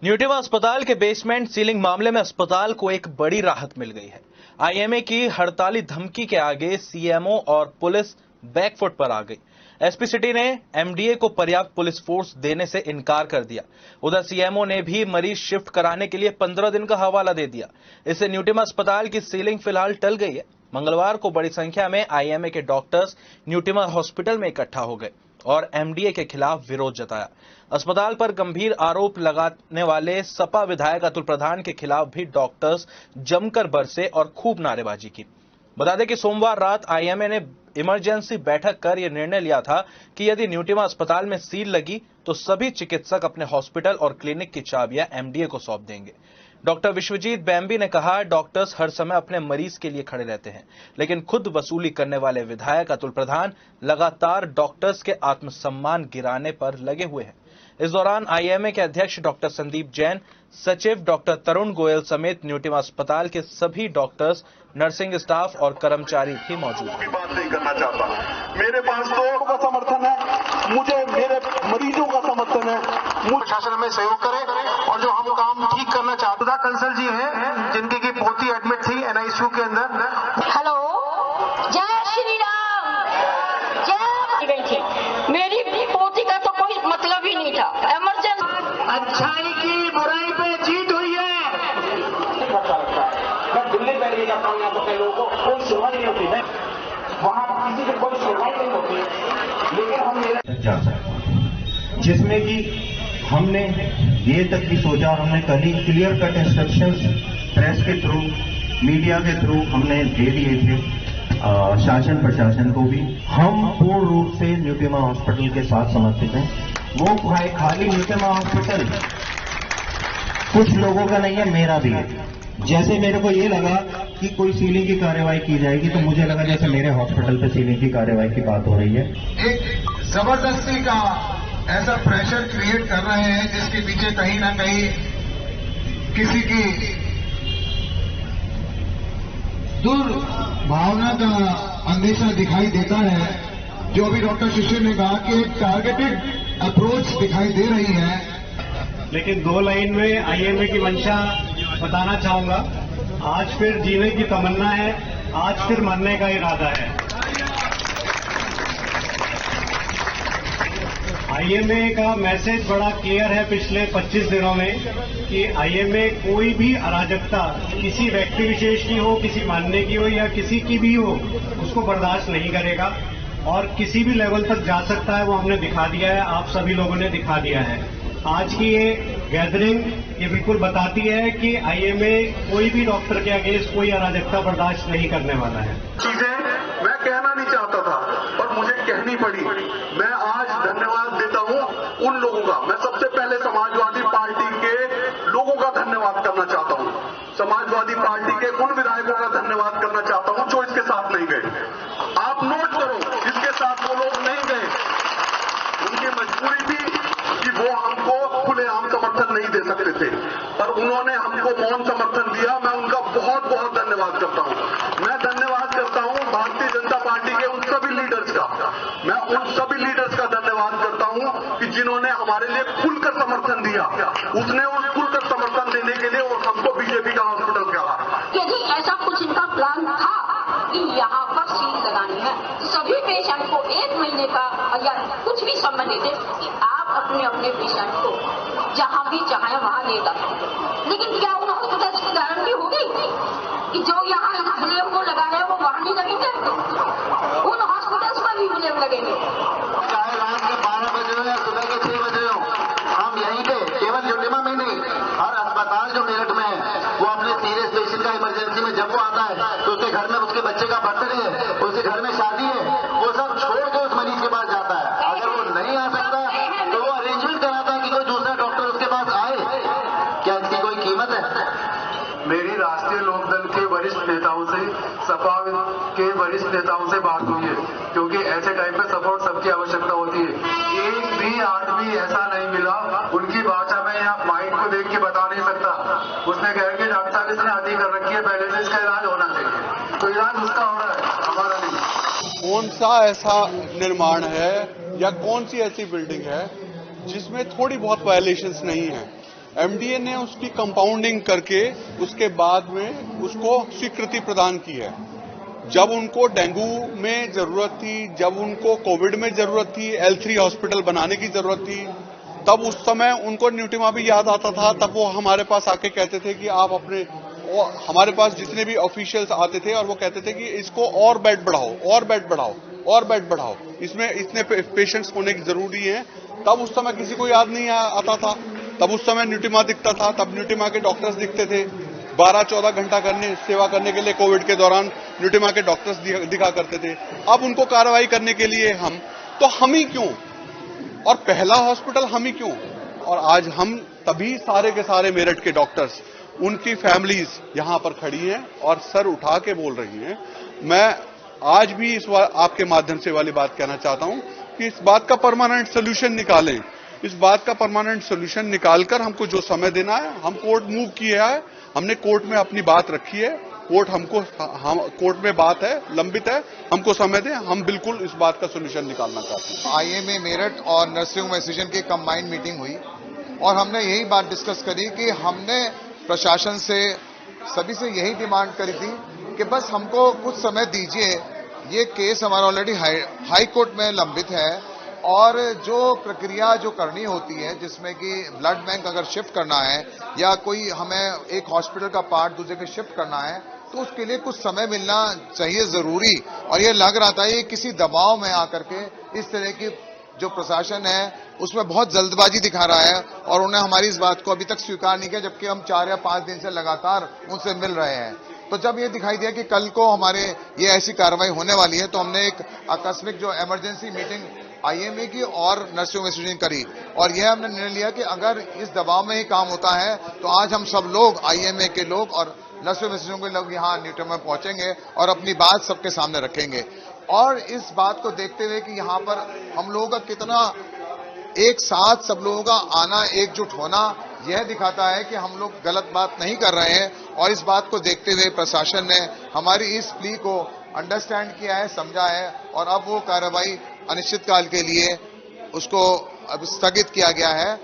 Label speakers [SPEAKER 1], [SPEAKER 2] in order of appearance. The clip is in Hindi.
[SPEAKER 1] न्यूट्रीमा अस्पताल के बेसमेंट सीलिंग मामले में अस्पताल को एक बड़ी राहत मिल गई है। आईएमए की हड़ताली धमकी के आगे सीएमओ और पुलिस बैकफुट पर आ गई। एसपी सिटी ने एमडीए को पर्याप्त पुलिस फोर्स देने से इनकार कर दिया। उधर सीएमओ ने भी मरीज शिफ्ट कराने के लिए 15 दिन का हवाला दे दिया। इससे न्यूट्रीमा अस्पताल की सीलिंग फिलहाल टल गई है। मंगलवार को बड़ी संख्या में आईएमए के डॉक्टर्स न्यूट्रीमा हॉस्पिटल में इकट्ठा हो गए और एमडीए के खिलाफ विरोध जताया। अस्पताल पर गंभीर आरोप लगाने वाले सपा विधायक अतुल प्रधान के खिलाफ भी डॉक्टर्स जमकर बरसे और खूब नारेबाजी की। बता दें कि सोमवार रात आईएमए ने इमरजेंसी बैठक कर यह निर्णय लिया था कि यदि न्यूट्रीमा अस्पताल में सील लगी तो सभी चिकित्सक अपने हॉस्पिटल और क्लिनिक की चाबियां एमडीए को सौंप देंगे। डॉक्टर विश्वजीत बैम्बी ने कहा, डॉक्टर्स हर समय अपने मरीज के लिए खड़े रहते हैं, लेकिन खुद वसूली करने वाले विधायक अतुल प्रधान लगातार डॉक्टर्स के आत्मसम्मान गिराने पर लगे हुए हैं। इस दौरान आईएमए के अध्यक्ष डॉक्टर संदीप जैन, सचिव डॉक्टर तरुण गोयल समेत न्यूट्रीमा अस्पताल के सभी डॉक्टर्स, नर्सिंग स्टाफ और कर्मचारी भी मौजूद हैं।
[SPEAKER 2] बात नहीं करना चाहता, मेरे पास तो का समर्थन है, मुझे मेरे मरीजों का समर्थन है।
[SPEAKER 3] प्रशासन में सहयोग करे और जो हम काम ठीक करना चाहते थे। कंसल जी हैं जिनकी की पोती एडमिट थी एनआईसीयू के अंदर।
[SPEAKER 4] हेलो, जय श्री राम। जय गई थी, मेरी पोती का तो कोई मतलब ही नहीं था। इमरजेंसी
[SPEAKER 3] अच्छाई की बुराई पे जीत हुई है।
[SPEAKER 5] मैं दिल्ली पहले जाता हूँ, यहाँ के लोगों को कोई सुनवाई नहीं होती है, वहाँ किसी की कोई सुनवाई नहीं होती, लेकिन हम
[SPEAKER 6] जा सकते, जिसमें कि हमने ये तक भी सोचा, हमने कल ही क्लियर कट इंस्ट्रक्शंस प्रेस के थ्रू, मीडिया के थ्रू हमने दे दिए थे शासन प्रशासन को भी। हम पूर्ण रूप से न्यूट्रीमा हॉस्पिटल के साथ समर्पित हैं। वो खाली न्यूट्रीमा हॉस्पिटल कुछ लोगों का नहीं है, मेरा भी है। जैसे मेरे को ये लगा कि कोई सीलिंग की कार्रवाई की जाएगी तो मुझे लगा जैसे मेरे हॉस्पिटल पे सीलिंग की कार्रवाई की बात हो रही है।
[SPEAKER 3] एक जबरदस्ती का ऐसा प्रेशर क्रिएट कर रहे हैं जिसके पीछे कहीं ना कहीं किसी की दुर्भावना का अंदेशा दिखाई देता है। जो भी डॉक्टर शिशिर ने कहा कि एक टारगेटेड अप्रोच दिखाई दे रही है।
[SPEAKER 7] लेकिन दो लाइन में आईएमए की मंशा बताना चाहूंगा। आज फिर जीने की तमन्ना है, आज फिर मरने का इरादा है। आईएमए का मैसेज बड़ा क्लियर है पिछले 25 दिनों में कि आईएमए कोई भी अराजकता किसी व्यक्ति विशेष की हो, किसी मानने की हो या किसी की भी हो, उसको बर्दाश्त नहीं करेगा और किसी भी लेवल तक जा सकता है। वो हमने दिखा दिया है, आप सभी लोगों ने दिखा दिया है। आज की ये गैदरिंग ये बिल्कुल बताती है कि आईएमए कोई भी डॉक्टर के अगेंस्ट कोई अराजकता बर्दाश्त नहीं करने वाला है।
[SPEAKER 2] चीजें मैं कहना नहीं चाहता था पर मुझे कहनी पड़ी। मैं आज धन्यवाद देता हूं उन लोगों का। मैं सबसे पहले समाजवादी पार्टी के लोगों का धन्यवाद करना चाहता हूं। समाजवादी पार्टी के उन विधायकों का धन्यवाद करना चाहता हूं जो इसके साथ नहीं गए। आप नोट करो, जिसके साथ वो लोग नहीं गए उनकी मजबूरी थी कि वो हमको खुलेआम समर्थन नहीं दे सकते थे, पर उन्होंने हमको मौन समर्थन दिया। मैं उनका बहुत बहुत धन्यवाद करता हूं। मैं धन्यवाद करता हूं भारतीय जनता पार्टी के उन सभी लीडर्स का। मैं उन सभी लीडर्स का धन्यवाद करता हूं कि जिन्होंने हमारे लिए खुलकर समर्थन दिया। उसने उस खुलकर समर्थन देने के लिए और हमको बीजेपी का हॉस्पिटल कहा।
[SPEAKER 4] यदि ऐसा कुछ इनका प्लान था कि यहाँ पर सील लगानी है, सभी पेशेंट को 1 महीने का या कुछ भी समय देते कि आप अपने अपने पेशेंट को जहां भी चाहे वहां ले जा सकते। लेकिन क्या उन हॉस्पिटल की गारंटी होगी कि जो यहाँ ब्लेम को लगा है वो वहां नहीं लगेंगे? उन हॉस्पिटल्स पर भी ब्लेम लगेंगे।
[SPEAKER 3] चाहे रात के 12 बजे हो या सुबह के 6 बजे हो, हम यहीं पे केवल न्यूट्रीमा में नहीं, हर अस्पताल जो मेरठ में है वो अपने सीरियस पेशेंट का इमरजेंसी में जब वो आता है तो उसके घर में उसके बच्चे का बर्थडे है, उसके घर में शादी है, वो सब छोड़ के उस मरीज के पास जाता है। अगर वो नहीं आ सकता तो वो अरेंजमेंट कराता है कि कोई दूसरा डॉक्टर उसके पास आए। क्या इसकी कोई कीमत है? मेरी राष्ट्रीय लोकदल के वरिष्ठ नेताओं से, सपा के वरिष्ठ नेताओं से बात हुई है, क्योंकि ऐसे टाइम पे सपोर्ट सबकी आवश्यकता होती है। एक भी आदमी ऐसा नहीं मिला, उनकी भाषा में यहाँ माइंड को देख के बता नहीं सकता। उसने कहा कि डॉक्टर साहब इसने आदि कर रखी है, पहले से इसका इलाज होना चाहिए, तो इलाज उसका हो रहा है, हमारा नहीं।
[SPEAKER 8] कौन सा ऐसा निर्माण है या कौन सी ऐसी बिल्डिंग है जिसमें थोड़ी बहुत वायलेशंस नहीं है? एमडीए ने उसकी कंपाउंडिंग करके उसके बाद में उसको स्वीकृति प्रदान की है। जब उनको डेंगू में जरूरत थी, जब उनको कोविड में जरूरत थी, L3 हॉस्पिटल बनाने की जरूरत थी, तब उस समय उनको न्यूटिमा भी याद आता था। तब वो हमारे पास आके कहते थे कि आप अपने, हमारे पास जितने भी ऑफिशियल्स आते थे और वो कहते थे कि इसको और बेड बढ़ाओ, और बेड बढ़ाओ, और बेड बढ़ाओ, इसमें इतने पेशेंट्स होने की जरूरी है। तब उस समय किसी को याद नहीं आता था। तब उस समय न्यूटिमा दिखता था, तब न्यूटिमा के डॉक्टर्स दिखते थे। 12-14 घंटा सेवा करने के लिए कोविड के दौरान न्यूटिमा के डॉक्टर्स दिखा करते थे। अब उनको कार्रवाई करने के लिए हम ही क्यों, और पहला हॉस्पिटल हम ही क्यों। और आज हम तभी सारे के सारे मेरठ के डॉक्टर्स, उनकी फैमिलीज यहां पर खड़ी हैं और सर उठा के बोल रही हैं। मैं आज भी इस बार आपके माध्यम से वाली बात कहना चाहता हूं कि इस बात का परमानेंट सोल्यूशन निकालें। इस बात का परमानेंट सोल्यूशन निकालकर हमको जो समय देना है, हम कोर्ट मूव किया है, हमने कोर्ट में अपनी बात रखी है। कोर्ट में बात है, लंबित है, हमको समय दें, हम बिल्कुल इस बात का सोल्यूशन निकालना चाहते हैं।
[SPEAKER 9] आईएमए मेरठ और नर्सिंग होम एसोसिएशन की कंबाइंड मीटिंग हुई और हमने यही बात डिस्कस करी कि हमने प्रशासन से, सभी से यही डिमांड करी थी कि बस हमको कुछ समय दीजिए। ये केस हमारा ऑलरेडी हाई कोर्ट में लंबित है और जो प्रक्रिया जो करनी होती है, जिसमें कि ब्लड बैंक अगर शिफ्ट करना है या कोई हमें एक हॉस्पिटल का पार्ट दूसरे के शिफ्ट करना है, तो उसके लिए कुछ समय मिलना चाहिए जरूरी। और ये लग रहा था ये किसी दबाव में आकर के इस तरह की जो प्रशासन है उसमें बहुत जल्दबाजी दिखा रहा है और उन्हें हमारी इस बात को अभी तक स्वीकार नहीं किया, जबकि हम 4 या 5 दिन से लगातार उनसे मिल रहे हैं। तो जब ये दिखाई दिया कि कल को हमारे ये ऐसी कार्रवाई होने वाली है, तो हमने एक आकस्मिक जो इमरजेंसी मीटिंग आईएमए की और नर्सिंग होम एसोसिएशन करी और यह हमने निर्णय लिया कि अगर इस दबाव में ही काम होता है तो आज हम सब लोग, आईएमए के लोग और नर्सिंग होम एसोसिएशन के लोग यहाँ न्यूटन में पहुंचेंगे और अपनी बात सबके सामने रखेंगे। और इस बात को देखते हुए कि यहाँ पर हम लोगों का कितना एक साथ सब लोगों का आना, एकजुट होना, यह दिखाता है कि हम लोग गलत बात नहीं कर रहे हैं। और इस बात को देखते हुए प्रशासन ने हमारी इस प्ली को अंडरस्टैंड किया है, समझा है और अब वो कार्रवाई अनिश्चितकाल के लिए उसको अब स्थगित किया गया है।